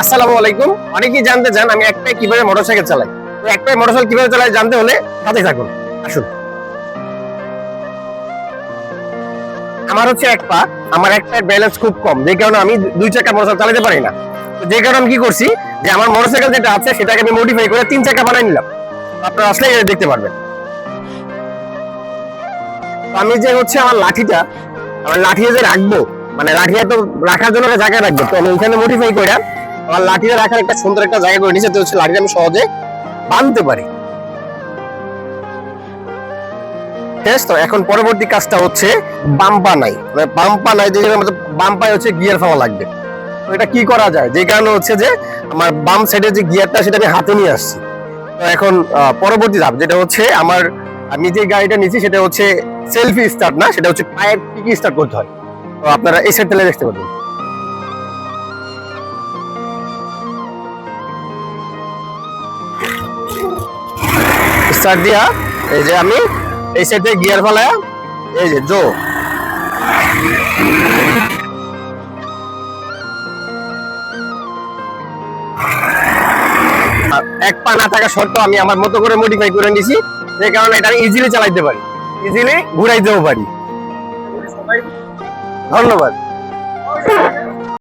আসসালামু আলাইকুম। অনেকেই জানতে চান আমি এক পায়ে কিভাবে মোটরসাইকেল চালাই। তো এক পায়ে মোটরসাইকেল কিভাবে চালাই জানতে হলে সাথে থাকুন। আসুন। আমার হচ্ছে এক পা, আমার এক পায়ের ব্যালেন্স খুব কম, যে কারণে আমি দুই চাকা মোটরসাইকেল চালাতে পারি না। তো যে কারণে আমি কি করছি, যে আমার মোটরসাইকেল যেটা আছে সেটাকে আমি মডিফাই করে তিন চাকা বানাই নিলাম। আপনারা আসলে দেখতে পারবেন। তো আমি যে হচ্ছে আমার লাঠিটা, আমার লাঠিটা যে রাখবো, মানে লাঠিটা তো রাখার জন্য একটা জায়গা রাখবো, তো আমি এখানে মডিফাই করে আমার লাঠিটা রাখার একটা সুন্দর একটা জায়গা করে নিচে, তো হচ্ছে লাঠিটা আমি সহজে বাঁধতে পারি। তো এখন পরবর্তী কাজটা হচ্ছে বাম্পা নাই, মানে বাম্পা নাই, যে বাম্পায় হচ্ছে গিয়ার পাওয়া লাগবে। তো এটা কি করা যায়, যে কারণে হচ্ছে যে আমার বাম সাইডের যে গিয়ারটা সেটা আমি হাতে নিয়ে আসছি। তো এখন পরবর্তী ধাপ যেটা হচ্ছে আমার, আমি যে গাড়িটা নিচ্ছি সেটা হচ্ছে সেলফি স্টার্ট না, সেটা হচ্ছে পায়ের টিকি স্টার্ট করতে হয়। তো আপনারা এই সাইড থেকে দেখতে পাবেন। স্টার্ট দিয়া এই যে আমি এই সাইড থেকে গিয়ার ফেলায়, এই যে জো এক পা না থাকা সত্ত্বেও আমি আমার মতো করে মডিফাই করে নিছি, যে কারণে এটা আমি ইজিলি চালাইতে পারি, ইজিলি ঘুরাইতেও পারি। ধন্যবাদ।